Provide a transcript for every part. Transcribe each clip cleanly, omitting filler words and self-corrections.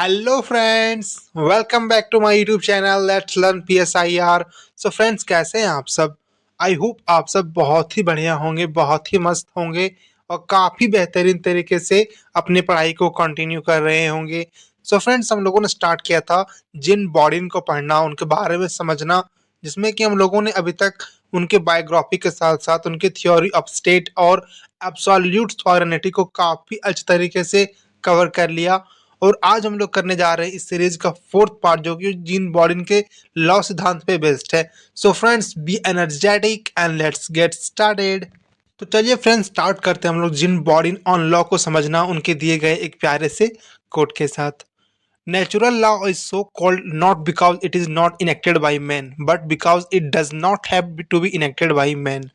Hello friends, welcome back to my YouTube channel let's learn PSIR। So friends, कैसे हैं आप सब? I hope आप सब बहुत ही बढ़िया होंगे, बहुत ही मस्त होंगे और काफ़ी बेहतरीन तरीके से अपनी पढ़ाई को कंटिन्यू कर रहे होंगे। सो फ्रेंड्स, हम लोगों ने स्टार्ट किया था जिन बॉडीन को पढ़ना, उनके बारे में समझना, जिसमें कि हम लोगों ने अभी तक उनके बायोग्राफी के साथ साथ उनके थ्योरी ऑफ स्टेट और एब्सोल्यूट सॉवरेनिटी को काफ़ी अच्छे तरीके से कवर कर लिया। और आज हम लोग करने जा रहे हैं इस सीरीज का फोर्थ पार्ट, जो कि जीन बॉडीन के लॉ सिद्धांत पे बेस्ड है। So friends, be energetic and let's get started. तो चलिए फ्रेंड्स, स्टार्ट करते हैं हम लोग जीन बॉडीन ऑन लॉ को समझना उनके दिए गए एक प्यारे से कोट के साथ। Natural law is so called not because it is not enacted by man but because it does not have to be enacted by man.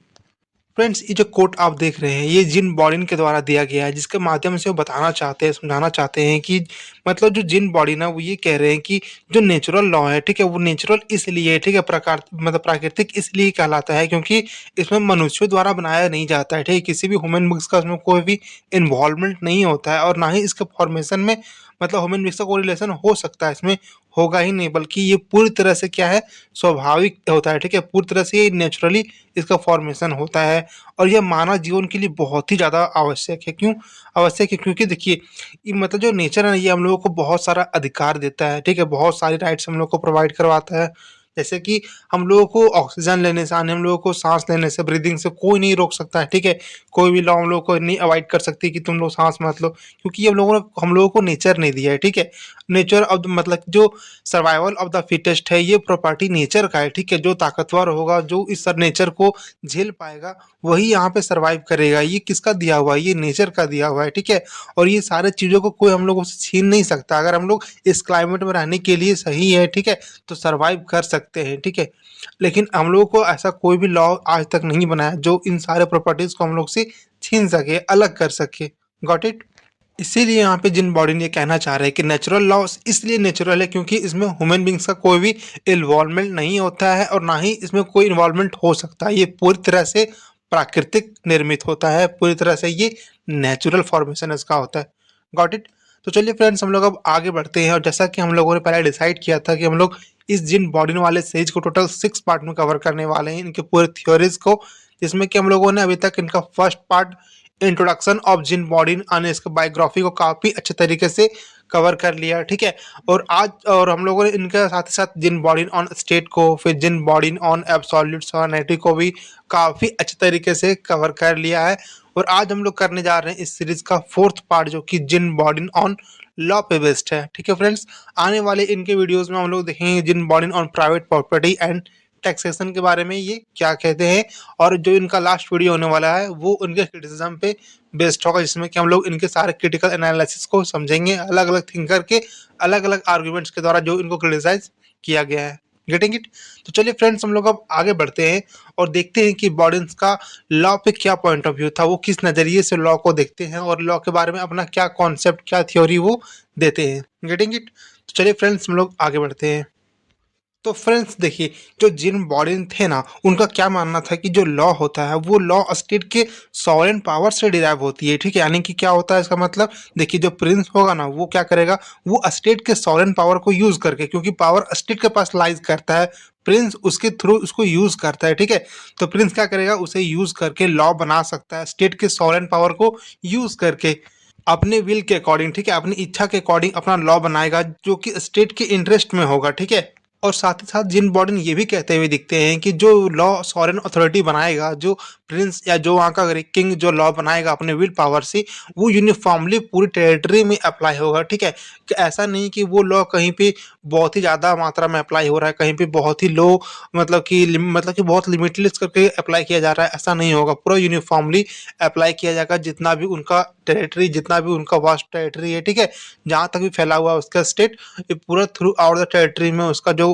Friends, ये जो कोट आप देख रहे हैं, ये जिन बॉडीन के द्वारा दिया गया है, जिसके माध्यम से वो बताना चाहते हैं, समझाना चाहते हैं कि मतलब जो जिन बॉडीन है वो ये कह रहे हैं कि जो नेचुरल लॉ है, ठीक है, वो नेचुरल इसलिए है, ठीक है, प्रकार मतलब प्राकृतिक इसलिए कहलाता है क्योंकि इसमें मनुष्यों द्वारा बनाया नहीं जाता है, ठीक है, किसी भी ह्यूमन बीइंग्स का उसमें कोई भी इन्वॉल्वमेंट नहीं होता है और ना ही इसके फॉर्मेशन में मतलब ह्यूमन बीइंग्स का कोई रिलेशन हो सकता है, इसमें होगा ही नहीं, बल्कि ये पूरी तरह से क्या है, स्वाभाविक होता है, ठीक है, पूरी तरह से ये नेचुरली इसका फॉर्मेशन होता है। और यह मानव जीवन के लिए बहुत ही ज़्यादा आवश्यक है। क्यों आवश्यक है? क्योंकि देखिए, ये मतलब जो नेचर है ना, ये हम लोगों को बहुत सारा अधिकार देता है, ठीक है, बहुत सारी राइट्स हम लोग को प्रोवाइड करवाता है। जैसे कि हम लोगों को ऑक्सीजन लेने से, हम लोगों को सांस लेने से, ब्रीदिंग से कोई नहीं रोक सकता है, ठीक है, कोई भी लॉ हम लोग को नहीं अवॉइड कर सकती कि तुम लोग सांस मत लो, क्योंकि ये हम लोगों को नेचर नहीं दिया है, ठीक है। नेचर ऑफ मतलब जो सर्वाइवल ऑफ द फिटेस्ट है, ये प्रॉपर्टी नेचर का है, ठीक है। जो ताकतवर होगा, जो इस नेचर को झेल पाएगा, वही यहाँ पे सरवाइव करेगा। ये किसका दिया हुआ है? ये नेचर का दिया हुआ है, ठीक है। और ये सारे चीज़ों को कोई हम लोगों से छीन नहीं सकता। अगर हम लोग इस क्लाइमेट में रहने के लिए सही है, ठीक है, तो सरवाइव कर सकते हैं, ठीक है। लेकिन हम लोगों को ऐसा कोई भी लॉ आज तक नहीं बनाया जो इन सारे प्रॉपर्टीज़ को हम लोग से छीन सके, अलग कर सके। Got it? इसीलिए यहाँ पे जिन बॉडी ने ये कहना चाह रहे हैं कि नेचुरल लॉस इसलिए नेचुरल है क्योंकि इसमें ह्यूमन बींग्स का कोई भी इन्वॉल्वमेंट नहीं होता है और ना ही इसमें कोई इन्वॉल्वमेंट हो सकता है। ये पूरी तरह से प्राकृतिक निर्मित होता है, पूरी तरह से ये नेचुरल फॉर्मेशन इसका होता है। Got it? तो चलिए फ्रेंड्स, हम लोग अब आगे बढ़ते हैं और जैसा कि हम लोगों ने पहले डिसाइड किया था कि हम लोग इस जिन बॉडी वाले सीरीज को टोटल 6 पार्ट में कवर करने वाले हैं, इनके पूरे थ्योरीज को, जिसमें कि हम लोगों ने अभी तक इनका फर्स्ट पार्ट इंट्रोडक्शन ऑफ जिन बॉडीन और इसके बायोग्राफी को काफ़ी अच्छे तरीके से कवर कर लिया, ठीक है। और हम लोगों ने इनके साथ ही साथ जिन बॉडीन ऑन स्टेट को, फिर जिन बॉडीन ऑन एब्सोल्यूट सॉवरेनिटी को भी काफ़ी अच्छे तरीके से कवर कर लिया है। और आज हम लोग करने जा रहे हैं इस सीरीज का फोर्थ पार्ट, जो कि जिन बॉडीन ऑन लॉ पे बेस्ड है, ठीक है फ्रेंड्स। आने वाले इनके वीडियोस में हम लोग देखेंगे जिन बॉडीन on private property and taxation के बारे में ये क्या कहते हैं। और जो इनका लास्ट वीडियो होने वाला है वो उनके क्रिटिसिज्म पे बेस्ड होगा, जिसमें कि हम लोग इनके सारे क्रिटिकल एनालिसिस को समझेंगे, अलग अलग थिंकर के अलग अलग आर्ग्यूमेंट्स के द्वारा जो इनको क्रिटिसाइज किया गया है। Getting it? तो चलिए फ्रेंड्स, हम लोग अब आगे बढ़ते हैं और देखते हैं कि बॉडीन्स का लॉ पे क्या पॉइंट ऑफ व्यू था, वो किस नज़रिए से लॉ को देखते हैं और लॉ के बारे में अपना क्या कॉन्सेप्ट, क्या थ्योरी वो देते हैं। Getting it? तो चलिए फ्रेंड्स, हम लोग आगे बढ़ते हैं। तो फ्रेंड्स देखिए, जो जिन बॉडीन थे ना, उनका क्या मानना था कि जो लॉ होता है वो लॉ स्टेट के सॉवरेन पावर से डिराइव होती है, ठीक है। यानी कि क्या होता है इसका मतलब, देखिए, जो प्रिंस होगा ना, वो क्या करेगा, वो स्टेट के सॉवरेन पावर को यूज करके, क्योंकि पावर स्टेट के पास लाइज करता है, प्रिंस उसके थ्रू उसको यूज करता है, ठीक है। तो प्रिंस क्या करेगा, उसे यूज करके लॉ बना सकता है, स्टेट के सॉवरेन पावर को यूज करके अपने विल के अकॉर्डिंग, ठीक है, अपनी इच्छा के अकॉर्डिंग अपना लॉ बनाएगा जो कि स्टेट के इंटरेस्ट में होगा, ठीक है। और साथ ही साथ जिन बॉडन ये भी कहते हुए दिखते हैं कि जो लॉ सॉवरेन अथॉरिटी बनाएगा, जो प्रिंस या जो वहाँ का किंग जो लॉ बनाएगा अपने विल पावर से, वो यूनिफॉर्मली पूरी टेरिटरी में अप्लाई होगा, ठीक है। कि ऐसा नहीं कि वो लॉ कहीं पे बहुत ही ज़्यादा मात्रा में अप्लाई हो रहा है, कहीं पे बहुत ही लो, मतलब कि बहुत लिमिटलेस करके अप्लाई किया जा रहा है, ऐसा नहीं होगा। पूरा यूनिफॉर्मली अप्लाई किया जाएगा, जितना भी उनका टेरिटरी, जितना भी उनका वास्ट टेरिटरी है, ठीक है, जहाँ तक भी फैला हुआ है उसका स्टेट, ये पूरा थ्रू आउट द टेरिटरी में उसका जो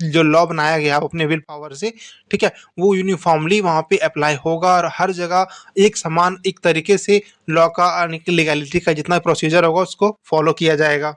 जो लॉ बनाया गया अपने विल पावर से, ठीक है, वो यूनिफॉर्मली वहाँ पे अप्लाई होगा और हर जगह एक समान एक तरीके से लॉ का लीगैलिटी का जितना प्रोसीजर होगा उसको फॉलो किया जाएगा।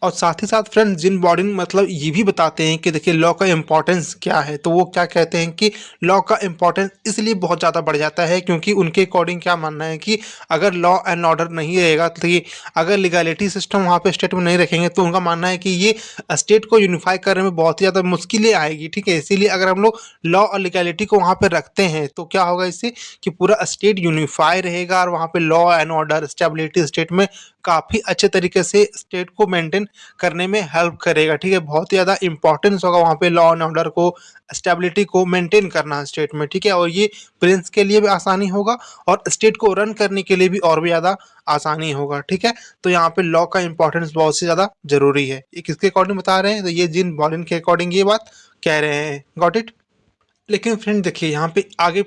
और साथ ही साथ फ्रेंड्स जिन बॉडी मतलब ये भी बताते हैं कि देखिए लॉ का इम्पोर्टेंस क्या है। तो वो क्या कहते हैं कि लॉ का इम्पोर्टेंस इसलिए बहुत ज़्यादा बढ़ जाता है क्योंकि उनके अकॉर्डिंग क्या मानना है कि अगर लॉ एंड ऑर्डर नहीं रहेगा तो ये अगर लीगलिटी सिस्टम वहाँ पे स्टेट में नहीं रखेंगे तो उनका मानना है कि ये स्टेट को यूनिफाई करने में बहुत ही ज़्यादा मुश्किलें आएगी। ठीक है, इसीलिए अगर हम लोग लॉ और लीगलिटी को वहाँ पे रखते हैं तो क्या होगा इससे कि पूरा स्टेट यूनिफाई रहेगा और वहाँ पे law and order stability state में काफ़ी अच्छे तरीके से स्टेट को मेंटेन करने में हेल्प करेगा। ठीक है, बहुत ही ज़्यादा इंपॉर्टेंस होगा वहाँ पे लॉ एंड ऑर्डर को स्टेबिलिटी को मेंटेन करना स्टेट में। ठीक है, और ये प्रिंस के लिए भी आसानी होगा और स्टेट को रन करने के लिए भी और भी ज़्यादा आसानी होगा। ठीक है, तो यहाँ पे लॉ का इंपॉर्टेंस बहुत से ज़्यादा जरूरी है। ये किसके अकॉर्डिंग बता रहे हैं? तो ये जिन बॉलिन के अकॉर्डिंग ये बात कह रहे हैं। Got it? लेकिन फ्रेंड देखिए यहाँ पे आगे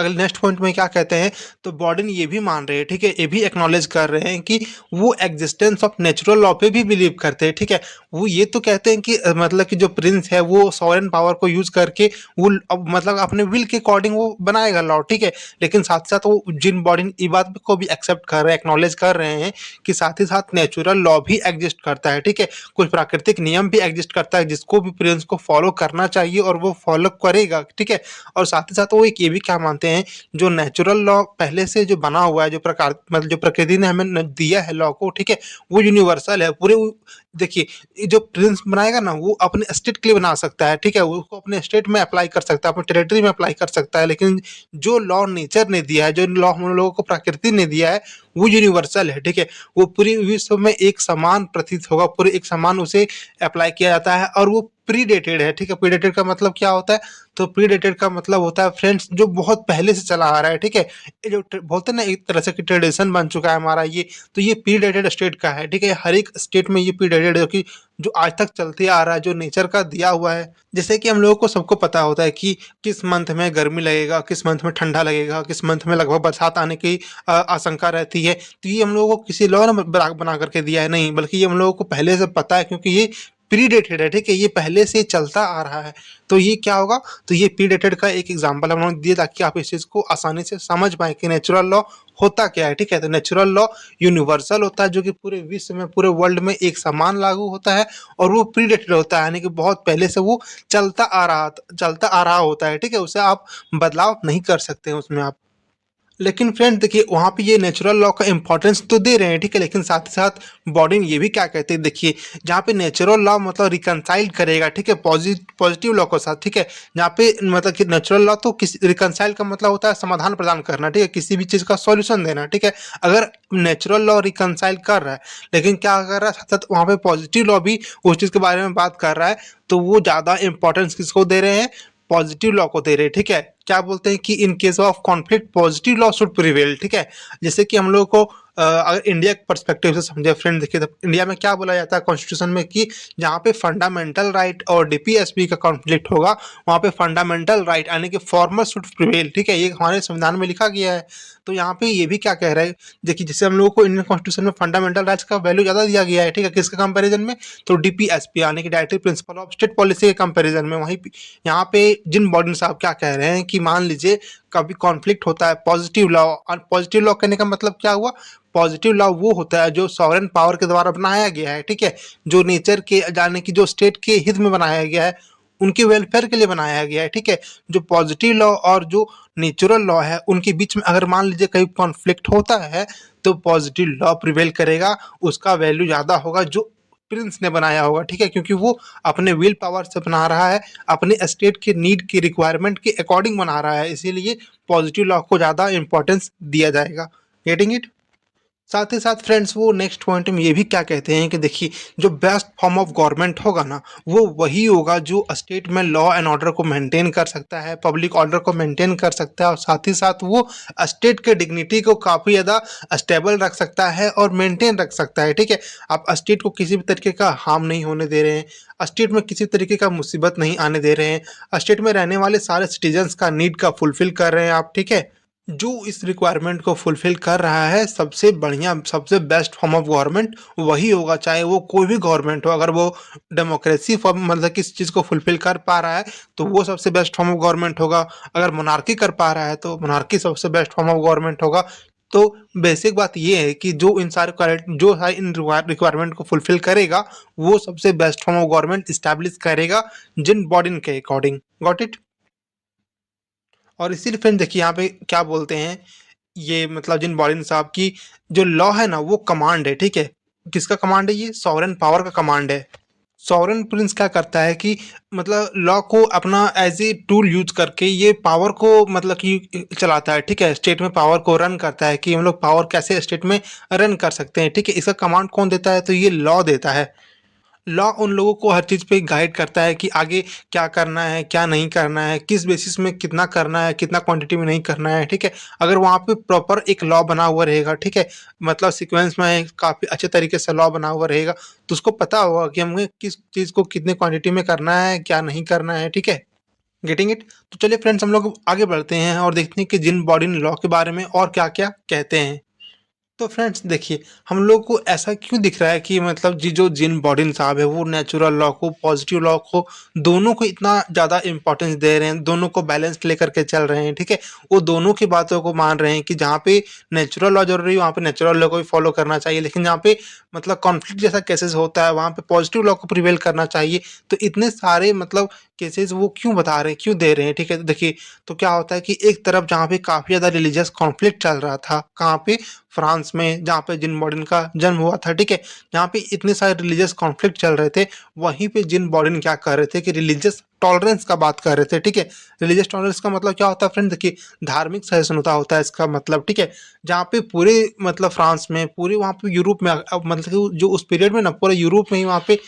नेक्स्ट पॉइंट में क्या कहते हैं, तो बॉर्डन ये भी मान रहे हैं, ठीक है, ये भी एक्नॉलेज कर रहे हैं कि वो एग्जिस्टेंस ऑफ नेचुरल लॉ पे भी बिलीव करते हैं। ठीक है, वो ये तो कहते हैं कि मतलब कि जो प्रिंस है वो सॉवरेन पावर को यूज करके वो मतलब अपने विल के अकॉर्डिंग वो बनाएगा लॉ। ठीक है, लेकिन साथ ही साथ वो जिन बॉर्डन ये बात को भी एक्सेप्ट कर रहे हैं, एक्नॉलेज कर रहे हैं कि साथ ही साथ नेचुरल लॉ भी एग्जिस्ट करता है। ठीक है, कुछ प्राकृतिक नियम भी एग्जिस्ट करता है जिसको भी प्रिंस को फॉलो करना चाहिए और वो फॉलो करेगा। ठीक है, और साथ ही साथ वो एक ये भी क्या मानते हैं, जो नेचुरल लॉ पहले से जो बना हुआ है, जो प्रकार मतलब जो प्रकृति ने हमें दिया है लॉ को, ठीक है, वो यूनिवर्सल है पूरे। देखिए ये जो प्रिंस बनाएगा ना वो अपने स्टेट के लिए बना सकता है। ठीक है, वो उसको अपने स्टेट में अप्लाई कर सकता है, अपने टेरिटरी में अप्लाई कर सकता है, लेकिन जो लॉ नेचर ने दिया है, जो लॉ हम लोगों को प्रकृति ने दिया है वो यूनिवर्सल है। ठीक है, वो पूरी विश्व में एक समान प्रतीत होगा, पूरे एक समान उसे अप्लाई किया जाता है और वो प्रीडेटेड है। ठीक है, प्रीडेटेड का मतलब क्या होता है, तो प्रीडेटेड का मतलब होता है फ्रेंड्स जो बहुत पहले से चला आ रहा है। ठीक है, ये जो बोलते हैं ना एक तरह से कि ट्रेडिशन बन चुका है हमारा ये, तो ये प्रीडेटेड स्टेट का है। ठीक है, हर एक स्टेट में ये प्रीडेटेड है कि जो आज तक चलते आ रहा है, जो नेचर का दिया हुआ है। जैसे कि हम लोगों को सबको पता होता है कि किस मंथ में गर्मी लगेगा, किस मंथ में ठंडा लगेगा, किस मंथ में लगभग बरसात आने की आशंका रहती है। तो ये हम लोगों को किसी लॉ ने बना करके दिया है नहीं, बल्कि ये हम लोगों को पहले से पता है क्योंकि ये प्रीडेटेड है। ठीक है, ये पहले से चलता आ रहा है। तो ये क्या होगा, तो ये प्रीडेटेड का एक एग्जांपल हम लोग दिए ताकि आप इस चीज को आसानी से समझ पाए कि नेचुरल लॉ होता क्या है। ठीक है, तो नेचुरल लॉ यूनिवर्सल होता है जो कि पूरे विश्व में पूरे वर्ल्ड में एक समान लागू होता है, और वो प्रीडेटेड होता है यानी कि बहुत पहले से वो चलता आ रहा होता है। ठीक है, उसे आप बदलाव नहीं कर सकते हैं उसमें आप। लेकिन फ्रेंड देखिए वहाँ पे ये नेचुरल लॉ का इंपॉर्टेंस तो दे रहे हैं। ठीक है, लेकिन साथ ही साथ बॉडी ये भी क्या कहते हैं, देखिए जहाँ पे नेचुरल लॉ मतलब रिकनसाइल करेगा। ठीक है, पॉजिटिव लॉ के साथ। ठीक है, जहाँ पे मतलब कि नेचुरल लॉ तो किसी रिकनसाइल का मतलब होता है समाधान प्रदान करना। ठीक है, किसी भी चीज़ का सॉल्यूशन देना। ठीक है, अगर नेचुरल लॉ रिकनसाइल कर रहा है लेकिन क्या कर रहा है साथ साथ वहाँ पे पॉजिटिव लॉ भी उस चीज़ के बारे में बात कर रहा है, तो वो ज़्यादा इंपॉर्टेंस किसको दे रहे हैं, पॉजिटिव लॉ को दे रहे हैं। ठीक है, क्या बोलते हैं कि in case of conflict positive law should prevail. ठीक है, जैसे कि हम लोग को अगर इंडिया के पर्सपेक्टिव से समझे फ्रेंड, देखिए तो इंडिया में क्या बोला जाता है कॉन्स्टिट्यूशन में कि जहाँ पे फंडामेंटल राइट और डीपीएसपी का कॉन्फ्लिक्ट होगा वहाँ पे फंडामेंटल राइट यानी कि फॉर्मर शुड प्रिवेल। ठीक है, ये हमारे संविधान में लिखा गया है। तो यहाँ पे ये भी क्या कह रहा है, देखिए जैसे हम लोगों को इंडियन कॉन्स्टिट्यूशन में फंडामेंटल राइट्स का वैल्यू ज़्यादा दिया गया है। ठीक है, किसके कंपेरिजन में, तो डीपीएसपी यानी कि directive principle of state policy के कंपेरिजन में। वहीं यहाँ पे जिन बॉडी साहब क्या कह रहे हैं कि मान लीजिए कभी कॉन्फ्लिक्ट होता है पॉजिटिव लॉ, और पॉजिटिव लॉ कहने का मतलब क्या हुआ, पॉजिटिव लॉ वो होता है जो सॉवरेन पावर के द्वारा बनाया गया है। ठीक है, जो नेचर के जाने की जो स्टेट के हित में बनाया गया है, उनके वेलफेयर के लिए बनाया गया है। ठीक है, जो पॉजिटिव लॉ और जो नेचुरल लॉ है उनके बीच में अगर मान लीजिए कहीं कॉन्फ्लिक्ट होता है तो पॉजिटिव लॉ प्रिवेल करेगा, उसका वैल्यू ज़्यादा होगा जो प्रिंस ने बनाया होगा। ठीक है, क्योंकि वो अपने विल पावर से बना रहा है, अपने स्टेट के नीड की रिक्वायरमेंट के अकॉर्डिंग बना रहा है, इसीलिए पॉजिटिव लॉ को ज़्यादा इंपॉर्टेंस दिया जाएगा। Getting it? साथ ही साथ फ्रेंड्स वो नेक्स्ट पॉइंट में ये भी क्या कहते हैं कि देखिए जो बेस्ट फॉर्म ऑफ गवर्नमेंट होगा ना वो वही होगा जो स्टेट में लॉ एंड ऑर्डर को मेंटेन कर सकता है, पब्लिक ऑर्डर को मेंटेन कर सकता है, और साथ ही साथ वो स्टेट के डिग्निटी को काफ़ी ज़्यादा स्टेबल रख सकता है और मेंटेन रख सकता है। ठीक है, आप स्टेट को किसी भी तरीके का हार्म नहीं होने दे रहे हैं, स्टेट में किसी तरीके का मुसीबत नहीं आने दे रहे हैं, स्टेट में रहने वाले सारे सिटीजन्स का नीड का फुलफिल कर रहे हैं आप। ठीक है, जो इस रिक्वायरमेंट को फुलफिल कर रहा है सबसे बढ़िया सबसे बेस्ट फॉर्म ऑफ गवर्नमेंट वही होगा, चाहे वो कोई भी गवर्नमेंट हो। अगर वो डेमोक्रेसी फॉर्म मतलब किस चीज़ को फुलफिल कर पा रहा है तो वो सबसे बेस्ट फॉर्म ऑफ गवर्नमेंट होगा, अगर मोनार्की कर पा रहा है तो मोनार्की सबसे बेस्ट फॉर्म ऑफ गवर्नमेंट होगा। तो बेसिक बात ये है कि जो सारे इन रिक्वायरमेंट को फुलफिल करेगा, वो सबसे best form of government establish करेगा जिन बॉडी के अकॉर्डिंग। Got it. और इसीलिए फ्रेंड देखिए यहाँ पे क्या बोलते हैं, ये मतलब जिन बॉडी साहब की जो लॉ है ना वो कमांड है, ठीक है। किसका कमांड है? ये सॉवरेन पावर का कमांड है। सॉवरेन प्रिंस क्या करता है कि मतलब लॉ को अपना एज ए टूल यूज करके ये पावर को मतलब कि चलाता है, ठीक है। स्टेट में पावर को रन करता है कि हम लोग पावर कैसे स्टेट में रन कर सकते हैं, ठीक है। इसका कमांड कौन देता है? तो ये लॉ देता है। लॉ उन लोगों को हर चीज़ पे गाइड करता है कि आगे क्या करना है, क्या नहीं करना है, किस बेसिस में कितना करना है, कितना क्वांटिटी में नहीं करना है, ठीक है। अगर वहाँ पे प्रॉपर एक लॉ बना हुआ रहेगा, ठीक है, मतलब सीक्वेंस में काफ़ी अच्छे तरीके से लॉ बना हुआ रहेगा, तो उसको पता होगा कि हमें किस चीज़ को कितने क्वांटिटी में करना है, क्या नहीं करना है, ठीक है। Getting it? तो चलिए फ्रेंड्स, हम लोग आगे बढ़ते हैं और देखते हैं कि जिन बॉडी लॉ के बारे में और क्या-क्या कहते हैं। तो फ्रेंड्स देखिए, हम लोग को ऐसा क्यों दिख रहा है कि मतलब जो जिन बॉडीन साहब है वो नेचुरल लॉ को, पॉजिटिव लॉ को, दोनों को इतना ज़्यादा इंपॉर्टेंस दे रहे हैं, दोनों को बैलेंस लेकर के चल रहे हैं, ठीक है। वो दोनों की बातों को मान रहे हैं कि जहाँ पे नेचुरल लॉ जरूरी है वहाँ पे नेचुरल लॉ को भी फॉलो करना चाहिए, लेकिन जहाँ पे मतलब कॉन्फ्लिक्ट जैसा केसेस होता है वहाँ पे पॉजिटिव लॉ को प्रिवेल करना चाहिए। तो इतने सारे मतलब केसेस वो क्यों बता रहे हैं, क्यों दे रहे हैं, ठीक है। तो देखिए, तो क्या होता है कि एक तरफ जहाँ पे काफ़ी ज़्यादा रिलीजियस कॉन्फ्लिक्ट चल रहा था, कहाँ पे? फ्रांस में, जहाँ पे जिन बॉडीन का जन्म हुआ था, ठीक है। जहाँ पे इतने सारे रिलीजियस कॉन्फ्लिक्ट चल रहे थे, वहीं पे जिन बॉडीन क्या कर रहे थे कि रिलीजियस टॉलरेंस का बात कर रहे थे, ठीक है। रिलीजियस टॉलरेंस का मतलब क्या होता है फ्रेंड? देखिए, धार्मिक सहिष्णुता होता है इसका मतलब, ठीक है। जहाँ पे पूरे मतलब फ्रांस में, पूरे वहाँ पे यूरोप में मतलब कि जो उस पीरियड में ना पूरे यूरोप में ही वहाँ पे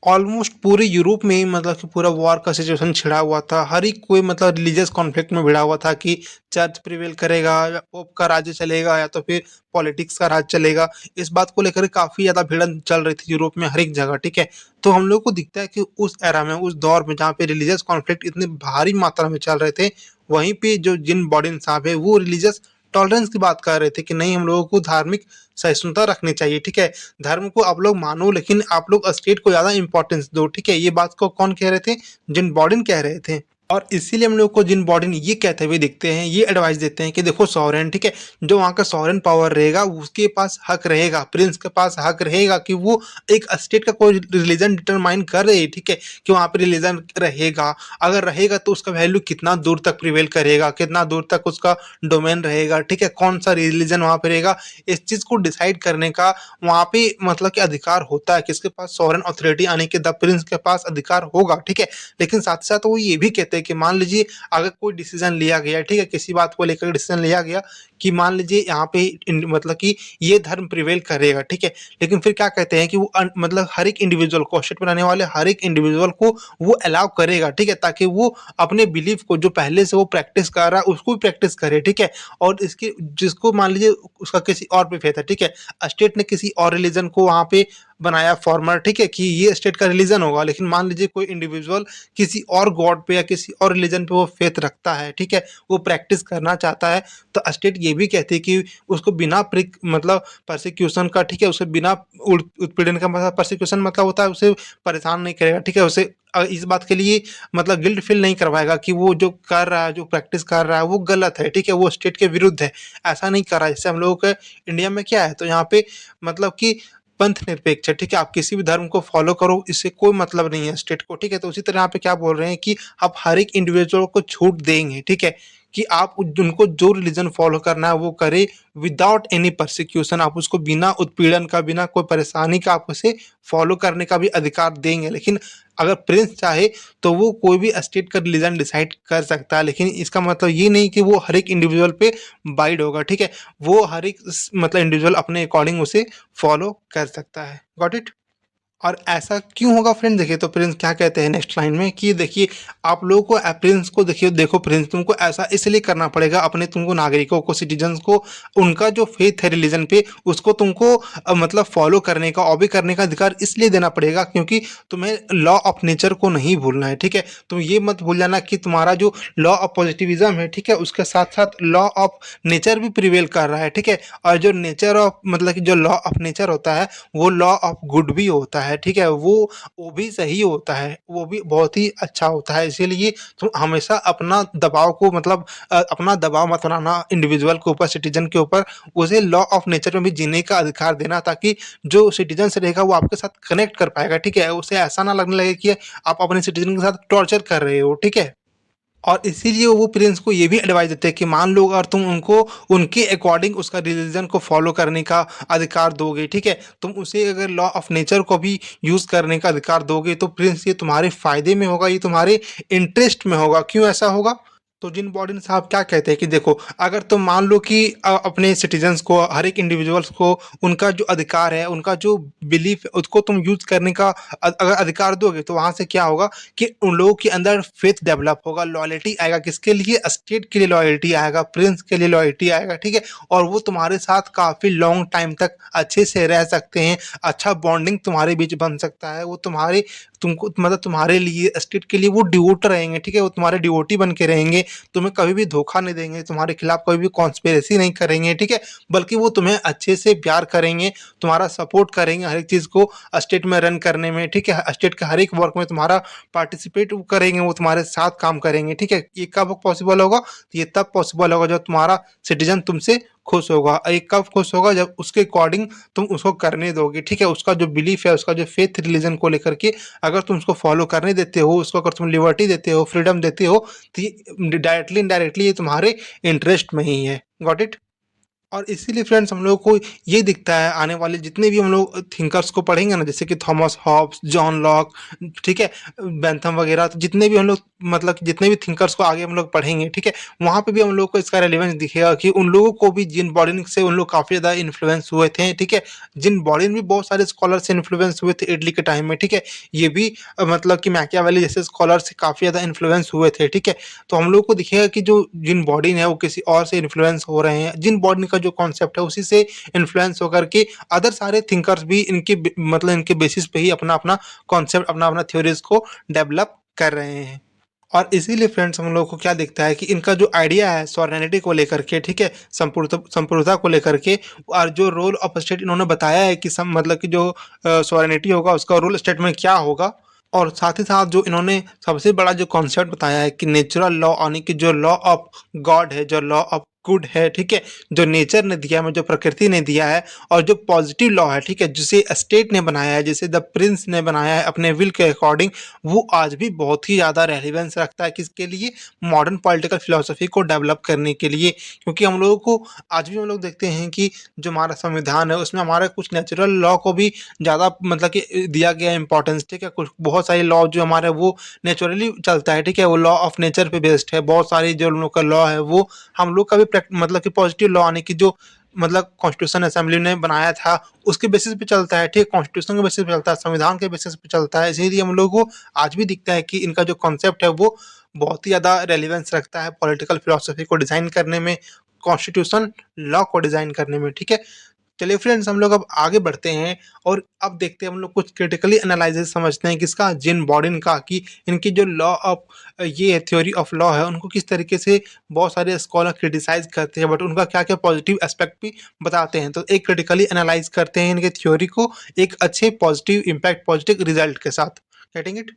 ऑलमोस्ट पूरे यूरोप में ही मतलब कि पूरा वॉर का सिचुएशन छिड़ा हुआ था। हर एक कोई मतलब रिलीजियस कॉन्फ्लिक्ट में भिड़ा हुआ था कि चर्च प्रिवेल करेगा या पोप का राज्य चलेगा या तो फिर पॉलिटिक्स का राज चलेगा। इस बात को लेकर काफ़ी ज़्यादा भिड़ंत चल रही थी यूरोप में हर एक जगह, ठीक है। तो हम लोग को दिखता है कि उस एरा में, उस दौर में जहाँ पे रिलीजियस कॉन्फ्लिक्ट इतनी भारी मात्रा में चल रहे थे, वहीं पे जो जिन बॉडीन साहब है वो रिलीजियस टॉलरेंस की बात कर रहे थे कि नहीं, हम लोगों को धार्मिक सहिष्णुता रखनी चाहिए, ठीक है। धर्म को आप लोग मानो लेकिन आप लोग स्टेट को ज़्यादा इंपॉर्टेंस दो, ठीक है। ये बात को कौन कह रहे थे? जिन बॉडीन कह रहे थे। और इसीलिए हम लोग को जिन बॉडीन ये कहते हुए दिखते हैं, ये एडवाइस देते हैं कि देखो सॉवरेन, ठीक है, जो वहाँ का सॉवरेन पावर रहेगा उसके पास हक रहेगा, प्रिंस के पास हक रहेगा कि वो एक स्टेट का कोई रिलीजन डिटरमाइन कर रहे, ठीक है, कि वहाँ पे रिलीजन रहेगा। अगर रहेगा तो उसका वैल्यू कितना दूर तक प्रिवेल करेगा, कितना दूर तक उसका डोमेन रहेगा, ठीक है, कौन सा रिलीजन वहाँ पे रहेगा, इस चीज़ को डिसाइड करने का वहाँ पे मतलब कि अधिकार होता है। किसके पास? सॉवरेन अथॉरिटी यानी कि द प्रिंस के पास अधिकार होगा, ठीक है। लेकिन साथ ही साथ वो ये भी कहते हैं कि मान लीजिए अगर कोई डिसीजन लिया गया, ठीक है, किसी बात को लेकर डिसीजन लिया गया कि मान लीजिए यहाँ पे मतलब कि ये धर्म प्रिवेल करेगा, ठीक है। लेकिन फिर क्या कहते हैं कि वो मतलब हर एक इंडिविजुअल को, स्टेट में रहने वाले हर एक इंडिविजुअल को वो अलाउ करेगा, ठीक है, ताकि वो अपने बिलीफ को जो पहले से वो प्रैक्टिस कर रहा है उसको भी प्रैक्टिस करे, ठीक है। और इसके जिसको मान लीजिए उसका किसी और पे फेथ है, ठीक है, स्टेट ने किसी और रिलीजन को वहाँ पे बनाया फॉर्मर, ठीक है, कि ये स्टेट का रिलीजन होगा, लेकिन मान लीजिए कोई इंडिविजुअल किसी और गॉड पे या किसी और रिलीजन पे वो फेथ रखता है, ठीक है, वो प्रैक्टिस करना चाहता है, तो स्टेट ये भी कहती है कि उसको बिना मतलब परसिक्यूशन का, ठीक है, उसे बिना उत्पीड़न का, मतलब परसिक्यूशन मतलब होता है उसे परेशान नहीं करेगा, ठीक है, उसे इस बात के लिए मतलब गिल्ट फील नहीं करवाएगा कि वो जो कर रहा है, जो प्रैक्टिस कर रहा है वो गलत है, ठीक है, वो स्टेट के विरुद्ध है। ऐसा नहीं कर रहा है। जैसे हम लोगों के इंडिया में क्या है, तो यहाँ पे मतलब कि पंथ निरपेक्ष है, ठीक है, आप किसी भी धर्म को फॉलो करो, इससे कोई मतलब नहीं है स्टेट को, ठीक है। तो उसी तरह यहाँ पे क्या बोल रहे हैं कि आप हर एक इंडिविजुअल को छूट देंगे, ठीक है, कि आप उनको जो रिलीजन फॉलो करना है वो करे विदाउट एनी परसिक्यूशन। आप उसको बिना उत्पीड़न का, बिना कोई परेशानी का आप उसे फॉलो करने का भी अधिकार देंगे। लेकिन अगर प्रिंस चाहे तो वो कोई भी स्टेट का रिलीजन डिसाइड कर सकता है, लेकिन इसका मतलब ये नहीं कि वो हर एक इंडिविजुअल पे बाइड होगा, ठीक है। वो हर एक मतलब इंडिविजुअल अपने अकॉर्डिंग उसे फॉलो कर सकता है। Got it? और ऐसा क्यों होगा फ्रेंड? देखिए, तो प्रिंस क्या कहते हैं नेक्स्ट लाइन में कि देखिए, आप लोगों को प्रिंस को देखिए, देखो प्रिंस, तुमको ऐसा इसलिए करना पड़ेगा, अपने तुमको नागरिकों को, सिटीजन्स को, उनका जो फेथ है रिलीजन पे उसको तुमको मतलब फॉलो करने का, ऑबे करने का अधिकार इसलिए देना पड़ेगा क्योंकि तुम्हें लॉ ऑफ नेचर को नहीं भूलना है, ठीक है। तुम ये मत भूल जाना कि तुम्हारा जो लॉ ऑफ पॉजिटिविज्म है, ठीक है, उसके साथ साथ लॉ ऑफ नेचर भी प्रिवेल कर रहा है, ठीक है। और जो नेचर ऑफ मतलब कि जो लॉ ऑफ नेचर होता है वो लॉ ऑफ गुड भी होता है, है, ठीक है? वो भी सही होता है, वो भी बहुत ही अच्छा होता है। इसीलिए तुम हमेशा अपना दबाव को मतलब अपना दबाव मत बनाना इंडिविजुअल के ऊपर, सिटीज़न के ऊपर। उसे लॉ ऑफ नेचर में भी जीने का अधिकार देना, ताकि जो सिटीज़न्स रहेगा वो आपके साथ कनेक्ट कर पाएगा, ठीक है? उसे ऐसा ना लगने लगे कि आप अपने सिटीज़न के साथ टॉर्चर कर रहे हो, ठीक है? और इसीलिए वो पेरेंट्स को ये भी एडवाइस देते हैं कि मान लो अगर तुम उनको उनके अकॉर्डिंग उसका रिलीजन को फॉलो करने का अधिकार दोगे, ठीक है? तुम उसे अगर लॉ ऑफ नेचर को भी यूज़ करने का अधिकार दोगे, तो प्रिंस ये तुम्हारे फ़ायदे में होगा, ये तुम्हारे इंटरेस्ट में होगा। क्यों ऐसा होगा? तो जिन बॉर्डन साहब क्या कहते हैं कि देखो, अगर तुम मान लो कि अपने सिटीजन्स को, हर एक इंडिविजुअल्स को उनका जो अधिकार है, उनका जो बिलीफ है, उसको तुम यूज़ करने का अगर अधिकार दोगे, तो वहाँ से क्या होगा कि उन लोगों के अंदर फेथ डेवलप होगा, लॉयल्टी आएगा। किसके लिए? स्टेट के लिए लॉयल्टी आएगा, प्रिंस के लिए लॉयल्टी आएगा, ठीक है? और वो तुम्हारे साथ काफ़ी लॉन्ग टाइम तक अच्छे से रह सकते हैं, अच्छा बॉन्डिंग तुम्हारे बीच बन सकता है। वो तुम्हारे तुमको मतलब तुम्हारे लिए, स्टेट के लिए वो डिवोट रहेंगे, ठीक है? वो तुम्हारे डिवोटी बन के रहेंगे, तुम्हें कभी भी धोखा नहीं देंगे, तुम्हारे खिलाफ कोई भी कॉन्स्पिरेसी नहीं करेंगे, ठीक है? बल्कि वो तुम्हें अच्छे से प्यार करेंगे, तुम्हारा सपोर्ट करेंगे हर एक चीज़ को स्टेट में रन करने में, ठीक है? स्टेट के हर एक वर्क में तुम्हारा पार्टिसिपेट वो करेंगे, वो तुम्हारे साथ काम करेंगे, ठीक है? ये कब पॉसिबल होगा? तो ये तब पॉसिबल होगा जब तुम्हारा सिटीजन तुमसे खुश होगा। ये कब खुश होगा? जब उसके अकॉर्डिंग तुम उसको करने दोगे, ठीक है? उसका जो बिलीफ है, उसका जो फेथ रिलीजन को लेकर के अगर तुम उसको फॉलो करने देते हो, उसको अगर तुम लिबर्टी देते हो, फ्रीडम देते हो, तो ये डायरेक्टली इनडायरेक्टली ये तुम्हारे इंटरेस्ट में ही है। Got it? और इसीलिए फ्रेंड्स हम लोगों को ये दिखता है, आने वाले जितने भी हम लोग थिंकर्स को पढ़ेंगे ना, जैसे कि थॉमस हॉब्स, जॉन लॉक, ठीक है, बेंथम वगैरह, तो जितने भी हम लोग मतलब कि जितने भी थिंकर्स को आगे हम लोग पढ़ेंगे, ठीक है, वहाँ पे भी हम लोग को इसका रेलिवेंस दिखेगा कि उन लोगों को भी जिन बॉडीन से उन लोग काफ़ी ज़्यादा इन्फ्लुएंस हुए थे, ठीक है, जिन बॉडीन भी बहुत सारे स्कॉलर से इन्फ्लुएंस हुए थे इटली के टाइम में, ठीक है, ये भी मतलब कि मैकियावेली जैसे स्कॉलर से काफ़ी ज़्यादा इन्फ्लुएंस हुए थे, ठीक है। तो हम लोग को दिखेगा कि जो जिन बॉडीन है वो किसी और से इन्फ्लुएंस हो रहे हैं, जिन बॉडीन का जो कॉन्सेप्ट है उसी से इन्फ्लुएंस होकर के अदर सारे थिंकर्स भी मतलब इनके बेसिस पे ही अपना अपना कॉन्सेप्ट, अपना अपना थ्योरीज को डेवलप कर रहे हैं। और इसीलिए फ्रेंड्स हम लोग को क्या दिखता है कि इनका जो आइडिया है सॉवरेनिटी को लेकर के, ठीक है, संप्रभुता को लेकर के, और जो रोल ऑफ स्टेट इन्होंने बताया है कि मतलब कि जो सॉवरेनिटी होगा उसका रोल स्टेट में क्या होगा। और साथ ही साथ जो इन्होंने सबसे बड़ा जो कॉन्सेप्ट बताया है कि नेचुरल लॉ, यानी कि जो लॉ ऑफ गॉड है, जो लॉ ऑफ गुड है, ठीक है, जो नेचर ने दिया है, जो प्रकृति ने दिया है, और जो पॉजिटिव लॉ है, ठीक है, जिसे स्टेट ने बनाया है, जिसे द प्रिंस ने बनाया है अपने विल के अकॉर्डिंग, वो आज भी बहुत ही ज़्यादा रेलिवेंस रखता है। किसके लिए? मॉडर्न पॉलिटिकल फिलोसफी को डेवलप करने के लिए। क्योंकि हम लोगों को आज भी हम लोग देखते हैं कि जो हमारा संविधान है उसमें हमारे कुछ नेचुरल लॉ को भी ज़्यादा मतलब कि दिया गया इंपॉर्टेंस, ठीक है। कुछ बहुत सारे लॉ जो हमारे वो नेचुरली चलता है, ठीक है, वो लॉ ऑफ नेचर पे बेस्ड है। बहुत सारी जो हम लोग का लॉ है वो हम लोग का भी मतलब कि पॉजिटिव लॉ, यानी कि जो मतलब कॉन्स्टिट्यूशन असेंबली ने बनाया था उसके बेसिस पे चलता है, ठीक है, कॉन्स्टिट्यूशन के बेसिस पे चलता है, संविधान के बेसिस पे चलता है। इसीलिए हम लोग को आज भी दिखता है कि इनका जो कॉन्सेप्ट है वो बहुत ही ज़्यादा रेलिवेंस रखता है पॉलिटिकल फिलोसफी को डिज़ाइन करने में, कॉन्स्टिट्यूशन लॉ को डिज़ाइन करने में, ठीक है। चलिए फ्रेंड्स हम लोग अब आगे बढ़ते हैं और अब देखते हैं हम लोग कुछ क्रिटिकली एनालिसिस समझते हैं किसका, जिन बॉडीन का, कि इनकी जो लॉ ऑफ ये थ्योरी ऑफ लॉ है उनको किस तरीके से बहुत सारे स्कॉलर क्रिटिसाइज करते हैं, बट उनका क्या क्या पॉजिटिव एस्पेक्ट भी बताते हैं। तो एक क्रिटिकली एनालाइज करते हैं इनके थ्योरी को एक अच्छे पॉजिटिव इम्पैक्ट, पॉजिटिव रिजल्ट के साथ। Getting it?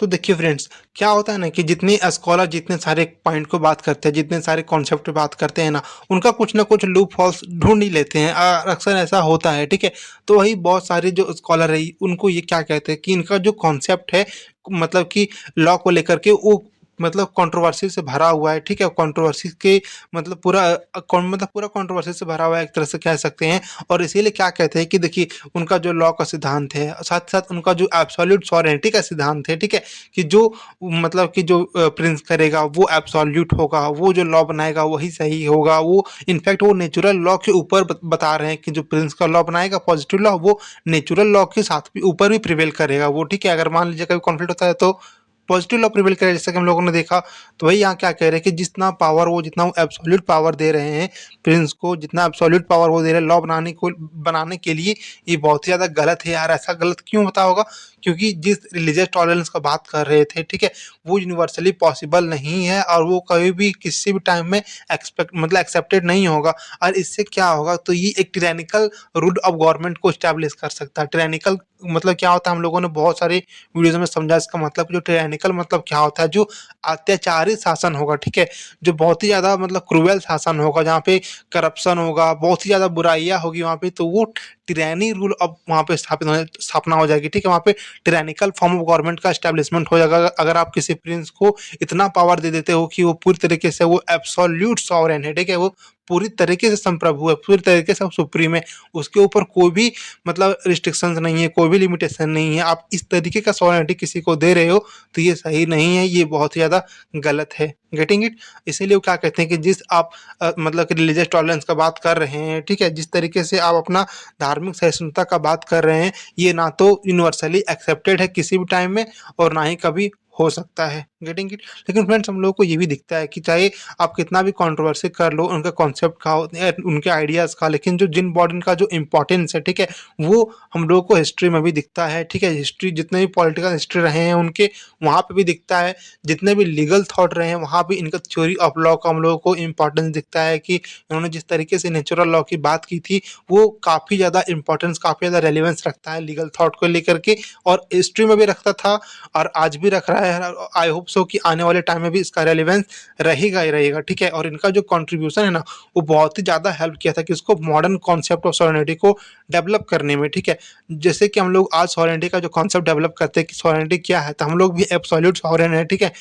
तो देखिए फ्रेंड्स, क्या होता है ना कि जितने स्कॉलर जितने सारे पॉइंट को बात करते हैं, जितने सारे कॉन्सेप्ट पे बात करते हैं ना, उनका कुछ ना कुछ लूप होल्स ढूंढ ही लेते हैं, और अक्सर ऐसा होता है, ठीक है। तो वही बहुत सारे जो स्कॉलर है उनको ये क्या कहते हैं कि इनका जो कॉन्सेप्ट है मतलब कि लॉ को लेकर के वो मतलब कंट्रोवर्सी से भरा हुआ है, ठीक है, कंट्रोवर्सी के मतलब पूरा कंट्रोवर्सी से भरा हुआ है एक तरह से कह सकते हैं। और इसीलिए क्या कहते हैं कि देखिए उनका जो लॉ का सिद्धांत है, साथ साथ उनका जो एब्सोल्यूट सॉवरेनिटी का सिद्धांत है, ठीक है, कि जो मतलब कि जो प्रिंस करेगा वो एब्सोल्यूट होगा, वो जो लॉ बनाएगा वही सही होगा। वो इनफैक्ट वो नेचुरल लॉ के ऊपर बता रहे हैं कि जो प्रिंस का लॉ बनाएगा पॉजिटिव लॉ, वो नेचुरल लॉ के साथ भी ऊपर भी प्रिवेल करेगा वो, ठीक है। अगर मान लीजिए कभी कॉन्फ्लिक्ट होता है तो पॉजिटिव लॉ प्रिवेल करे, जैसा कि हम लोगों ने देखा। तो वही यहाँ क्या कह रहे हैं कि जितना वो एब्सोल्यूट पावर दे रहे हैं प्रिंस को, जितना एब्सोल्यूट पावर वो दे रहे हैं लॉ बनाने के लिए, ये बहुत ही ज़्यादा गलत है यार। ऐसा गलत क्यों होता होगा? क्योंकि जिस रिलीजियस टॉलरेंस का बात कर रहे थे, ठीक है, वो यूनिवर्सली पॉसिबल नहीं है, और वो कभी भी किसी भी टाइम में एक्सेप्टेड नहीं होगा। और इससे क्या होगा, तो ये एक टिरैनिकल रूल ऑफ गवर्नमेंट को स्टैब्लिश कर सकता है। टिरैनिकल मतलब क्या होता है, हम लोगों ने बहुत सारे वीडियोज़ में समझा इसका मतलब जो टायरेनिकल मतलब क्या होता है, जो अत्याचारी शासन होगा, ठीक है? जो बहुत ही ज़्यादा मतलब क्रूएल शासन होगा, जहाँ पे करप्शन होगा, बहुत ही ज़्यादा बुराइयाँ होगी वहाँ पे, तो वो टिरैनी रूल अब वहाँ पे स्थापना हो जाएगी, ठीक है? वहाँ पे टिरैनिकल फॉर्म ऑफ गवर्नमेंट का एस्टेब्लिशमेंट हो जाएगा। अगर आप किसी प्रिंस को इतना पावर दे देते हो कि वो पूरी तरीके से वो एब्सोल्यूट सॉवरेन है, ठीक है? वो पूरी तरीके से संप्रभु है, पूरी तरीके से सुप्रीम है, उसके ऊपर कोई भी मतलब रिस्ट्रिक्शंस नहीं है, कोई भी लिमिटेशन नहीं है। आप इस तरीके का सॉवरेनिटी किसी को दे रहे हो, तो ये सही नहीं है, ये बहुत ही ज़्यादा गलत है। Getting it? इसीलिए वो क्या कहते हैं कि जिस आप मतलब कि रिलीजियस टॉलरेंस का बात कर रहे हैं, ठीक है? जिस तरीके से आप अपना धार्मिक सहिष्णुता का बात कर रहे हैं, ये ना तो यूनिवर्सली एक्सेप्टेड है किसी भी टाइम में और ना ही कभी हो सकता है। Getting it? लेकिन फ्रेंड्स हम लोगों को ये भी दिखता है कि चाहे आप कितना भी कंट्रोवर्सी कर लो उनका कॉन्सेप्ट का उनके आइडियाज़ का, लेकिन जो जिन बॉडीन का जो इम्पोर्टेंस है, ठीक है? वो हम लोगों को हिस्ट्री में भी दिखता है, ठीक है? हिस्ट्री जितने भी पॉलिटिकल हिस्ट्री रहे हैं उनके, वहाँ पे भी दिखता है। जितने भी लीगल थॉट रहे हैं वहाँ भी इनका थ्योरी ऑफ लॉ का हम लोगों को इम्पोर्टेंस दिखता है कि इन्होंने जिस तरीके से नेचुरल लॉ की बात की थी, वो काफ़ी ज़्यादा इम्पोर्टेंस, काफ़ी ज़्यादा रेलेवेंस रखता है लीगल थॉट को लेकर के, और हिस्ट्री में भी रखता था और आज भी रख रहा है। आई होप सो कि आने वाले टाइम में भी इसका रेलेवेंस रहेगा ही रहेगा, ठीक है? और इनका जो कंट्रीब्यूशन है ना, वो बहुत ही ज़्यादा हेल्प किया था कि इसको मॉडर्न कॉन्सेप्ट ऑफ सॉवरेनिटी को डेवलप करने में, ठीक है? जैसे कि हम लोग आज सॉवरेनिटी का जो कॉन्सेप्ट डेवलप करते हैं कि सॉवरेनिटी क्या है, तो हम लोग भी एब्सोल्यूट सॉवरेन है, ठीक है?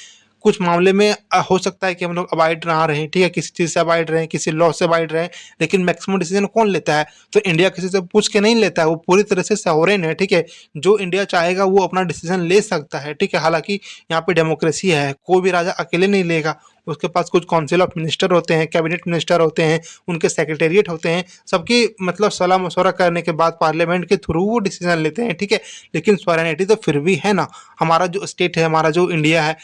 कुछ मामले में हो सकता है कि हम लोग अवॉइड ना रहें, ठीक है? किसी चीज़ से अवॉइड रहें, किसी लॉ से अवॉइड रहें, लेकिन मैक्सिमम डिसीजन कौन लेता है? तो इंडिया किसी से पूछ के नहीं लेता है, वो पूरी तरह से सॉवरेन है, ठीक है? जो इंडिया चाहेगा वो अपना डिसीजन ले सकता है, ठीक है? हालाँकि यहाँ पे डेमोक्रेसी है, कोई भी राजा अकेले नहीं लेगा, उसके पास कुछ काउंसिल ऑफ मिनिस्टर होते हैं, कैबिनेट मिनिस्टर होते हैं, उनके सेक्रेटेरिएट होते हैं, सबकी मतलब सलाह-मशवरा करने के बाद पार्लियामेंट के थ्रू वो डिसीजन लेते हैं, ठीक है? लेकिन सॉवरेनिटी तो फिर भी है ना, हमारा जो स्टेट है, हमारा जो इंडिया है,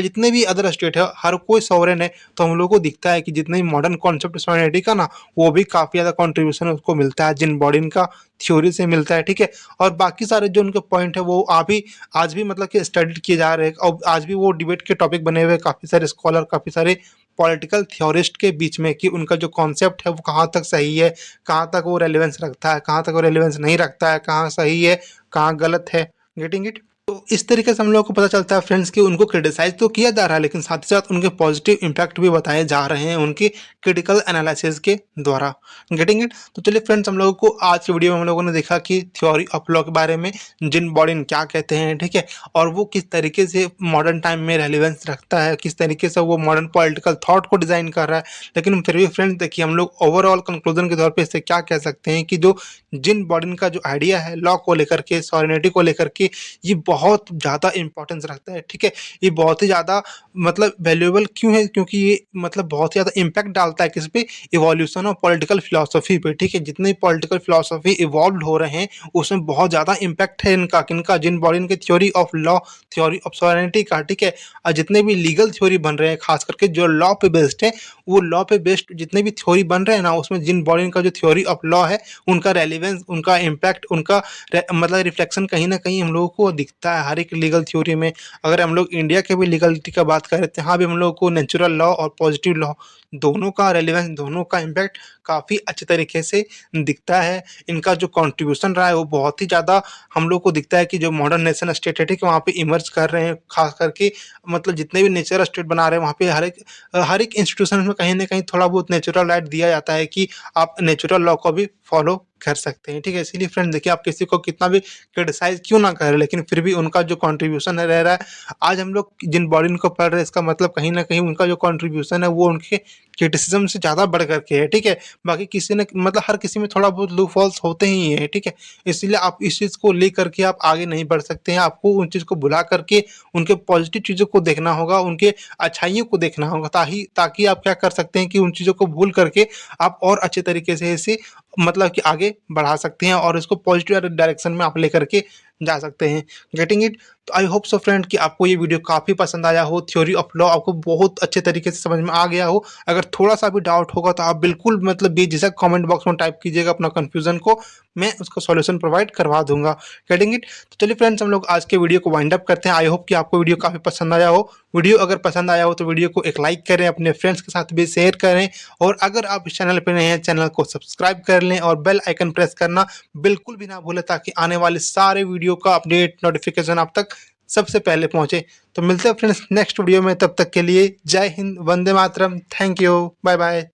जितने भी अदर स्टेट है, हर कोई सॉवरेन है। तो हम लोग को दिखता है कि जितने भी मॉडर्न कॉन्सेप्ट सॉवरेनिटी का ना, वो भी काफ़ी ज़्यादा कंट्रीब्यूशन उसको मिलता है, जिन बॉडीन का थ्योरी से मिलता है, ठीक है? और बाकी सारे जो उनके पॉइंट है वो आज भी मतलब कि स्टडी किए जा रहे हैं, और आज भी वो डिबेट के टॉपिक बने हुए हैं, काफ़ी सारे स्कॉलर, काफ़ी सारे पॉलिटिकल थ्योरिस्ट के बीच में, कि उनका जो कॉन्सेप्ट है वो कहाँ तक सही है, कहाँ तक वो रेलेवेंस रखता है, कहाँ तक वो रेलेवेंस नहीं रखता है, कहाँ सही है, कहाँ गलत है। Getting it? तो इस तरीके से हम लोगों को पता चलता है फ्रेंड्स कि उनको क्रिटिसाइज़ तो किया जा रहा है, लेकिन साथ ही साथ उनके पॉजिटिव इम्पैक्ट भी बताए जा रहे हैं उनकी क्रिटिकल एनालिसिस के द्वारा। Getting it? तो चलिए फ्रेंड्स, हम लोगों को आज की वीडियो में हम लोगों ने देखा कि थ्योरी ऑफ लॉ के बारे में, जिन बॉडीन क्या कहते हैं, ठीक है? और वो किस तरीके से मॉडर्न टाइम में रेलेवेंस रखता है, किस तरीके से वो मॉडर्न पॉलिटिकल थॉट को डिज़ाइन कर रहा है। लेकिन फिर भी फ्रेंड्स देखिए, हम लोग ओवरऑल कंक्लूजन के तौर पे इससे क्या कह सकते हैं कि जो जिन बॉडीन का जो आइडिया है लॉ को लेकर के, सॉवरेनिटी को लेकर के, ये बहुत ज़्यादा इम्पोर्टेंस रखता है, ठीक है? ये बहुत ही ज़्यादा मतलब वैल्यूएबल क्यों है? क्योंकि ये मतलब बहुत ही ज़्यादा इम्पैक्ट डालता है किस पे? इवोल्यूशन ऑफ पॉलिटिकल फिलॉसफी पे, ठीक है? जितने पॉलिटिकल फिलॉसफी इवॉल्व हो रहे हैं, उसमें बहुत ज़्यादा इम्पैक्ट है इनका, किनका? जिन बॉडीन के theory of law, theory of sovereignty का, ठीक है? और जितने भी लीगल थ्योरी बन रहे हैं, खास करके जो लॉ पे बेस्ड है, वो लॉ पे बेस्ड जितने भी थ्योरी बन रहे हैं ना, उसमें जिन बॉडीन का जो थ्योरी ऑफ लॉ है, उनका रेलेवेंस, उनका इम्पैक्ट, उनका मतलब रिफ्लेक्शन कहीं ना कहीं हम लोगों को दिखता है हर एक लीगल थ्योरी में। अगर हम लोग इंडिया के भी लीगलिटी का बात करें, तो यहाँ भी हम लोग को नेचुरल लॉ और पॉजिटिव लॉ दोनों का रेलेवेंस, दोनों का इम्पैक्ट काफ़ी अच्छे तरीके से दिखता है। इनका जो कंट्रीब्यूशन रहा है वो बहुत ही ज़्यादा हम लोग को दिखता है कि जो मॉडर्न नेशन स्टेट है, ठीक है, वहाँ पे इमर्ज कर रहे हैं। खास करके मतलब जितने भी नेचर स्टेट बना रहे हैं, वहाँ पे हर एक इंस्टीट्यूशन में कहीं ना कहीं थोड़ा बहुत नेचुरल राइट दिया जाता है कि आप नेचुरल लॉ को भी फॉलो कर सकते हैं, ठीक है? इसीलिए फ्रेंड देखिए, आप किसी को कितना भी क्रिटिसाइज़ क्यों ना करें, लेकिन फिर भी उनका जो कंट्रीब्यूशन है रह रहा है। आज हम लोग जिन बॉडीन को पढ़ रहे हैं, इसका मतलब कहीं न कहीं उनका जो कंट्रीब्यूशन है वो उनके क्रिटिसिज़्म से ज़्यादा बढ़ कर के है, ठीक है? बाकी किसी ने मतलब हर किसी में थोड़ा बहुत लूप होल्स होते ही हैं, ठीक है? इसलिए आप इस चीज़ को लेकर के आप आगे नहीं बढ़ सकते हैं। आपको उन चीज़ को भुला करके उनके पॉजिटिव चीज़ों को देखना होगा, उनके अच्छाइयों को देखना होगा, ताकि आप क्या कर सकते हैं कि उन चीज़ों को भूल करके आप और अच्छे तरीके से इसे मतलब कि आगे बढ़ा सकते हैं और इसको पॉजिटिव डायरेक्शन में आप लेकर के जा सकते हैं। Getting it? तो आई होप सो फ्रेंड कि आपको ये वीडियो काफ़ी पसंद आया हो, थ्योरी ऑफ लॉ आपको बहुत अच्छे तरीके से समझ में आ गया हो। अगर थोड़ा-सा भी डाउट होगा तो आप बिल्कुल मतलब बेझिझक कमेंट बॉक्स में टाइप कीजिएगा अपना कन्फ्यूज़न को, मैं उसका सॉल्यूशन प्रोवाइड करवा दूँगा। Getting it? तो चलिए फ्रेंड्स, हम लोग आज के वीडियो को वाइंड अप करते हैं। आई होप कि आपको वीडियो काफ़ी पसंद आया हो। वीडियो अगर पसंद आया हो तो वीडियो को एक लाइक करें, अपने फ्रेंड्स के साथ भी शेयर करें और अगर आप इस चैनल पर नए हैं चैनल को सब्सक्राइब कर लें और बेल आइकन प्रेस करना बिल्कुल भी ना भूलें ताकि आने वाले सारे वीडियो का अपडेट नोटिफिकेशन आप तक सबसे पहले पहुंचे। तो मिलते हैं फ्रेंड्स नेक्स्ट वीडियो में, तब तक के लिए जय Hind, Vande Mataram, thank you, bye bye.